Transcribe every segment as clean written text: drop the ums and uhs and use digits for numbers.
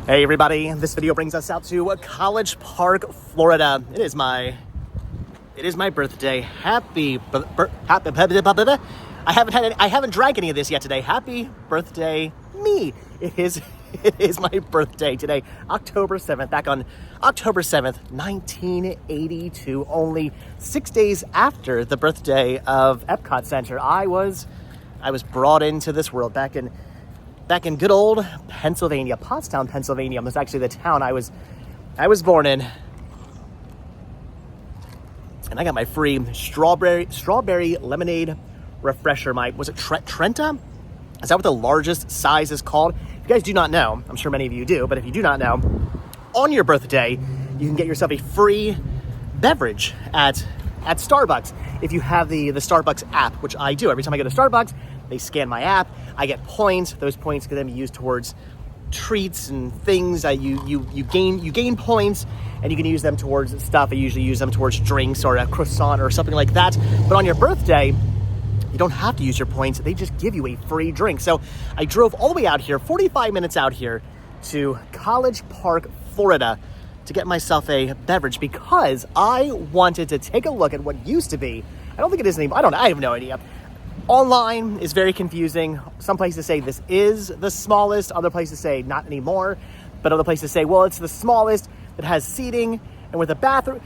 Hey everybody, this video brings us out to College Park, Florida. It is my birthday. Happy I haven't drank any of this yet today. Happy birthday me. It is my birthday today, October 7th. Back on October 7th, 1982, only 6 days after the birthday of Epcot Center, I was brought into this world back in good old Pennsylvania, Pottstown, Pennsylvania. Was actually the town I was born in. And I got my free strawberry lemonade refresher. Was it Trenta? Is that what the largest size is called? If you guys do not know, I'm sure many of you do, but if you do not know, on your birthday, you can get yourself a free beverage at Starbucks. If you have the Starbucks app, which I do. Every time I go to Starbucks, they scan my app. I get points. Those points can then be used towards treats and things. You gain points, and you can use them towards stuff. I usually use them towards drinks or a croissant or something like that. But on your birthday, you don't have to use your points. They just give you a free drink. So I drove all the way out here, 45 minutes out here to College Park, Florida, to get myself a beverage because I wanted to take a look at what used to be. I don't think it is anymore. I have no idea. Online is very confusing. Some places say this is the smallest. Other places say not anymore. But other places say, well, it's the smallest. It has seating and with a bathroom.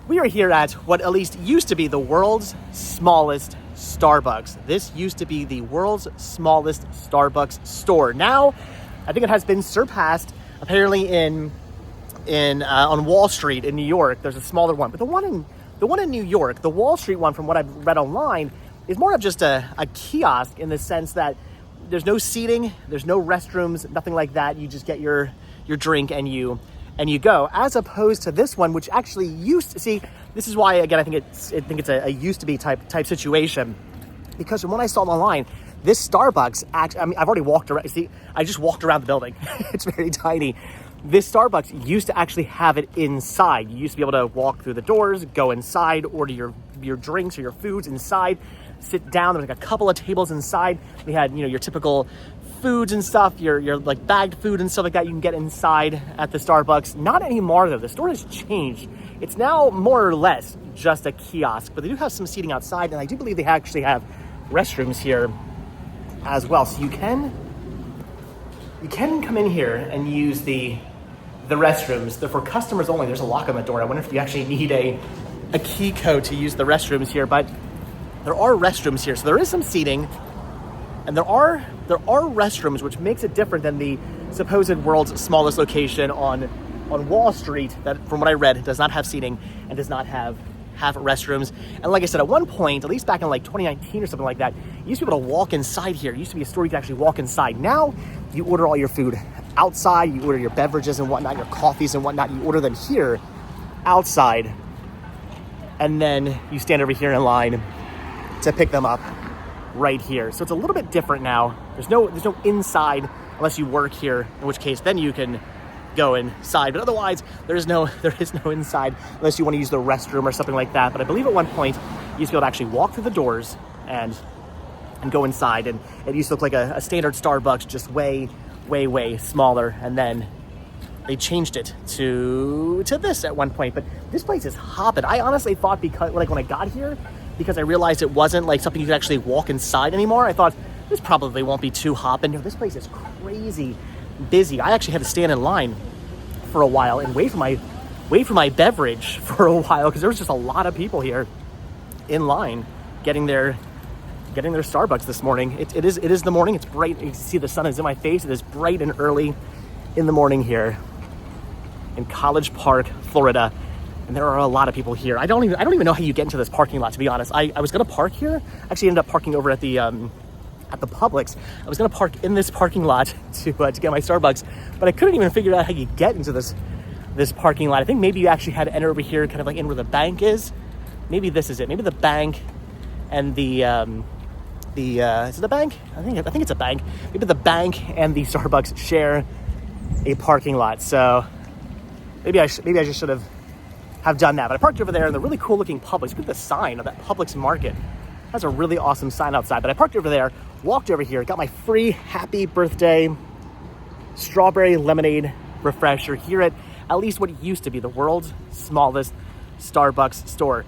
We are here at what at least used to be the world's smallest Starbucks. This used to be the world's smallest Starbucks store. Now, I think it has been surpassed. Apparently on Wall Street in New York, there's a smaller one. But the one in New York, the Wall Street one, from what I've read online, is more of just a kiosk in the sense that there's no seating, there's no restrooms, nothing like that. You just get your drink and you go. As opposed to this one, which actually used to see. This is why, again, I think it's a used to be type situation, because from what I saw online, this Starbucks I've already walked around. See, I just walked around the building. It's very tiny. This Starbucks used to actually have it inside. You used to be able to walk through the doors, go inside, order your drinks or your foods inside, sit down. There was like a couple of tables inside. We had, your typical foods and stuff, your like bagged food and stuff like that you can get inside at the Starbucks. Not anymore though. The store has changed. It's now more or less just a kiosk, but they do have some seating outside, and I do believe they actually have restrooms here as well. So you can come in here and use the restrooms. They're for customers only. There's a lock on the door. I wonder if you actually need a key code to use the restrooms here, but there are restrooms here. So there is some seating, and there are restrooms, which makes it different than the supposed world's smallest location on Wall Street that, from what I read, does not have seating and does not have restrooms. And like I said, at one point, at least back in like 2019 or something like that, you used to be able to walk inside here. It used to be a store you could actually walk inside. Now you order all your food outside, you order your beverages and whatnot, your coffees and whatnot, you order them here outside, and then you stand over here in line to pick them up right here. So it's a little bit different now. There's no inside unless you work here, in which case then you can go inside. But otherwise, there is no inside unless you want to use the restroom or something like that. But I believe at one point you used to be able to actually walk through the doors and go inside, and it used to look like a standard Starbucks, just way smaller. And then they changed it to this at one point. But this place is hopping. I honestly thought, because like when I got here, because I realized it wasn't like something you could actually walk inside anymore, I thought this probably won't be too hopping. No, this place is crazy busy. I actually had to stand in line for a while and wait for my beverage for a while, because there was just a lot of people here in line getting their Starbucks this morning. It is the morning. It's bright. You can see the sun is in my face. It is bright and early in the morning here in College Park, Florida. And there are a lot of people here. I don't even know how you get into this parking lot, to be honest. I was gonna park here. Actually ended up parking over at the Publix. I was gonna park in this parking lot to get my Starbucks, but I couldn't even figure out how you get into this parking lot. I think maybe you actually had to enter over here, kind of like in where the bank is. Maybe this is it. Maybe the bank and is it the bank? I think it's a bank. Maybe the bank and the Starbucks share a parking lot. So maybe I just should have done that. But I parked over there in the really cool looking Publix. Look at the sign of that Publix market. That's a really awesome sign outside. But I parked over there, walked over here, got my free happy birthday strawberry lemonade refresher here at least what used to be the world's smallest Starbucks store.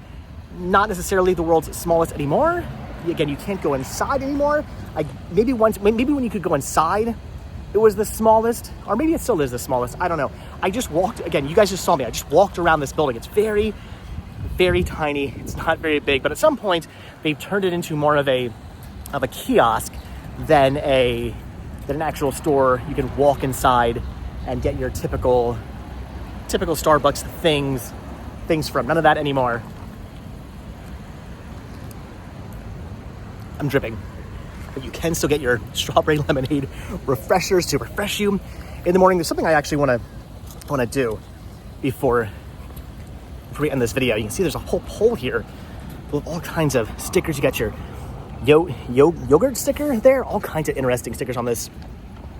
Not necessarily the world's smallest anymore. Again, you can't go inside anymore. Maybe when you could go inside, it was the smallest, or maybe it still is the smallest. I don't know. I just walked, again, you guys just saw me. I just walked around this building. It's very, very tiny. It's not very big, but at some point they've turned it into more of a kiosk than an actual store. You can walk inside and get your typical Starbucks things from. None of that anymore. I'm dripping. But you can still get your strawberry lemonade refreshers to refresh you in the morning. There's something I actually want to do before we end this video. You can see there's a whole pole here with all kinds of stickers. You got your yogurt sticker there. All kinds of interesting stickers on this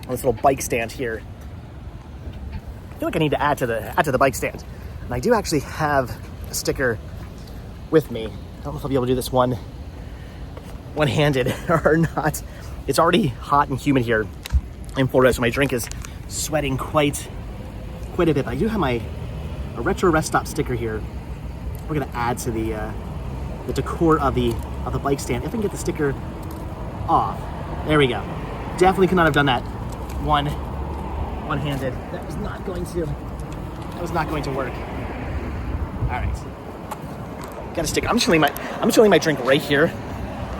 little bike stand here. I feel like I need to add to the bike stand. And I do actually have a sticker with me. I don't know if I'll be able to do this one-handed or not. It's already hot and humid here in Florida, so my drink is sweating quite a bit. But I do have a retro rest stop sticker here. We're gonna add to the decor of the bike stand. If I can get the sticker off. There we go. Definitely could not have done that one-handed. That was not going to work. All right. Got a sticker. I'm just leaving my drink right here.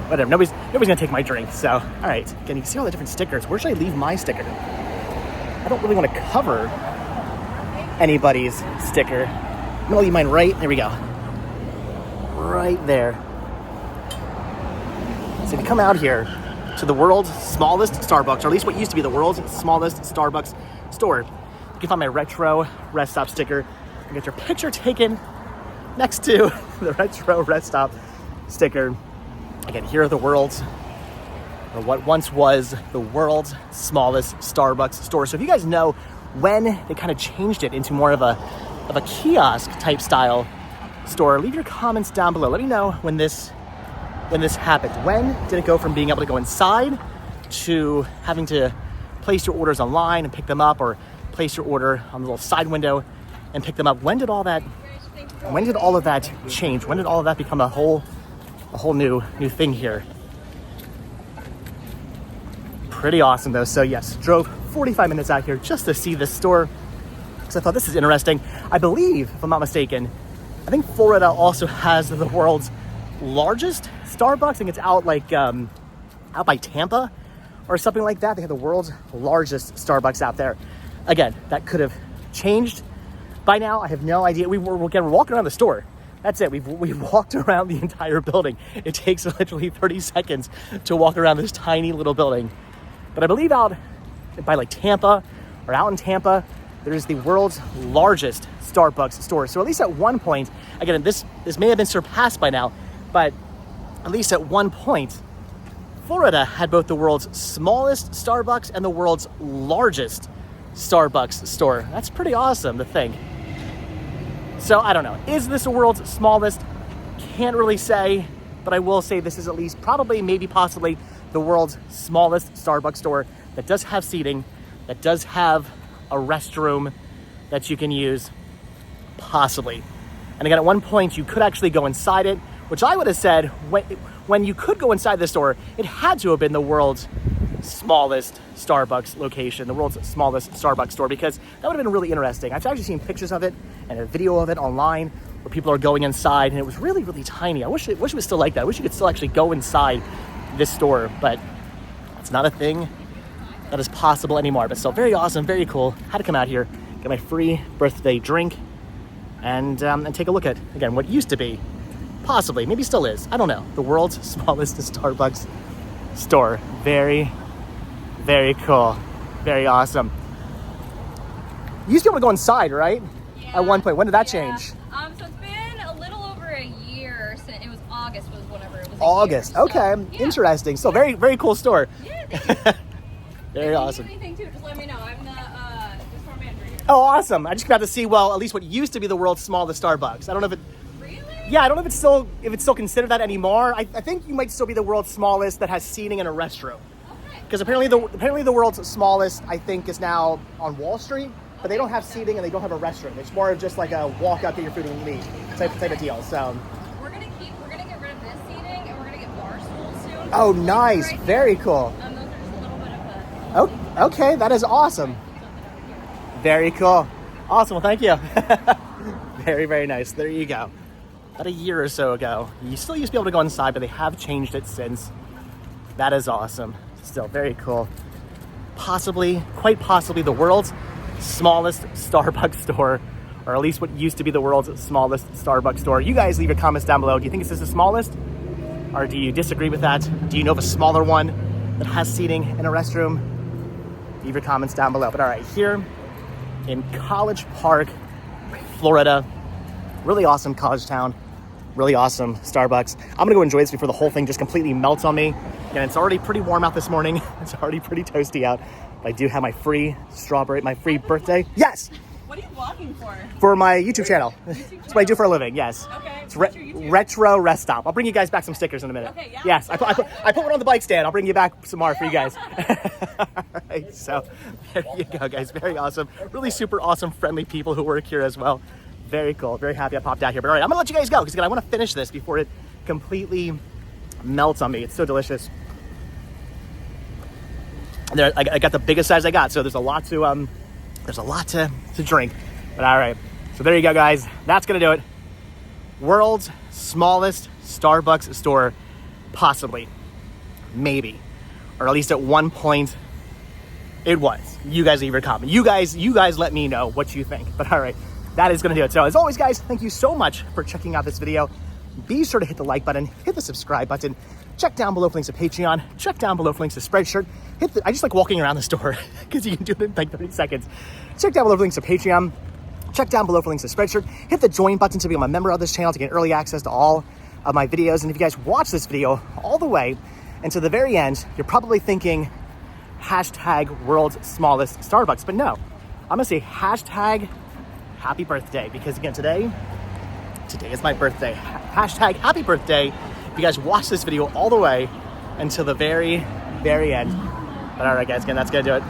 Whatever. Nobody's gonna take my drink. So, all right. Again, you can see all the different stickers. Where should I leave my sticker? I don't really want to cover anybody's sticker. I'm gonna leave mine right. There we go. Right there. So if you come out here to the world's smallest Starbucks, or at least what used to be the world's smallest Starbucks store, you can find my retro rest stop sticker and get your picture taken next to the retro rest stop sticker. Again, here are what once was the world's smallest Starbucks store. So if you guys know when they kind of changed it into more of a kiosk type style store, leave your comments down below. Let me know when this happened. When did it go from being able to go inside to having to place your orders online and pick them up, or place your order on the little side window and pick them up? When did all of that change? When did all of that become a whole new thing here? Pretty awesome though. So yes, drove 45 minutes out here just to see this store because I thought this is interesting. I believe, if I'm not mistaken, I think Florida also has the world's largest Starbucks. I think it's out by Tampa or something like that. They have the world's largest Starbucks out there. Again, that could have changed by now. I have no idea. We're walking around the store. That's it. We've walked around the entire building. It takes literally 30 seconds to walk around this tiny little building. But I believe out by Tampa, or out in Tampa, there's the world's largest Starbucks store. So at least at one point, again, this may have been surpassed by now, but at least at one point, Florida had both the world's smallest Starbucks and the world's largest Starbucks store. That's pretty awesome to think. So I don't know. Is this the world's smallest? Can't really say, but I will say this is at least probably, maybe possibly the world's smallest Starbucks store that does have seating, that does have a restroom that you can use, possibly. And again, at one point you could actually go inside it, which I would have said when you could go inside the store, it had to have been the world's smallest Starbucks location, the world's smallest Starbucks store, because that would have been really interesting. I've actually seen pictures of it and a video of it online where people are going inside, and it was really, really tiny. I wish it was still like that. I wish you could still actually go inside this store, but it's not a thing that is possible anymore. But still very awesome, very cool. Had to come out here, get my free birthday drink, and take a look at, again, what used to be, possibly, maybe still is, I don't know, the world's smallest Starbucks store. Very, very cool. Very awesome. You used to be able to go inside, right? Yeah. At one point. When did that change? So it's been a little over a year since, it was August was whenever it was August. Year, okay. So, yeah. Interesting. So very, very cool store. Yeah, thank you. Very awesome. If you need anything too, just let me know. I'm the store manager here. Oh, awesome. I just got to see, well, at least what used to be the world's smallest Starbucks. I don't know if it... Really? Yeah, I don't know if it's still considered that anymore. I think you might still be the world's smallest that has seating and a restroom. Okay. Because apparently the world's smallest, I think, is now on Wall Street but they don't have seating and they don't have a restroom. It's more of just like a walk out, get your food and leave type of deal. So We're gonna get rid of this seating and we're gonna get bar stools soon. oh, nice, Right very here. cool. Those are just a little bit of a. Oh, okay, that is awesome. Very cool. Awesome. Well, thank you. Very, very nice. There you go. About a year or so ago, you still used to be able to go inside, but they have changed it since. That is awesome. Still very cool. Quite possibly the world's smallest Starbucks store, or at least what used to be the world's smallest Starbucks store. You guys leave your comments down below. Do you think this is the smallest? Or do you disagree with that? Do you know of a smaller one that has seating and a restroom? Leave your comments down below. But all right, here in College Park, Florida, really awesome college town, really awesome Starbucks. I'm gonna go enjoy this before the whole thing just completely melts on me. And it's already pretty warm out this morning. It's already pretty toasty out. But I do have my free birthday. Yes! What are you vlogging for? For my YouTube channel. That's what I do for a living, yes. Okay. It's What's your YouTube? Retro Rest Stop. I'll bring you guys back some stickers in a minute. Okay, yeah. Yes, I put one on the bike stand. I'll bring you back some more for you guys. All right, so there you go, guys. Very awesome. Really super awesome, friendly people who work here as well. Very cool. Very happy I popped out here. But all right, I'm gonna let you guys go because I want to finish this before it completely melts on me. It's so delicious. There, I got the biggest size I got, so there's a lot to drink. But all right, so there you go, guys. That's gonna do it. World's smallest Starbucks store, possibly, maybe, or at least at one point it was. You guys leave your comment. You guys let me know what you think. But all right, that is gonna do it. So as always, guys, thank you so much for checking out this video. Be sure to hit the like button, hit the subscribe button. Check down below for links to Patreon. Check down below for links to Spreadshirt. I just like walking around the store because you can do it in like 30 seconds. Check down below for links to Patreon. Check down below for links to Spreadshirt. Hit the join button to become a member of this channel to get early access to all of my videos. And if you guys watch this video all the way and to the very end, you're probably thinking hashtag world's smallest Starbucks. But no, I'm gonna say hashtag happy birthday because again, today is my birthday. Hashtag happy birthday. If you guys watch this video all the way until the very, very end. But all right, guys, again, that's gonna do it.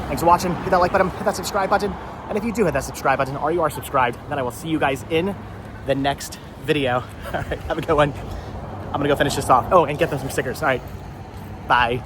Thanks for watching. Hit that like button, hit that subscribe button. And if you do hit that subscribe button or you are subscribed, then I will see you guys in the next video. All right, have a good one. I'm gonna go finish this off. Oh, and get them some stickers. All right, bye.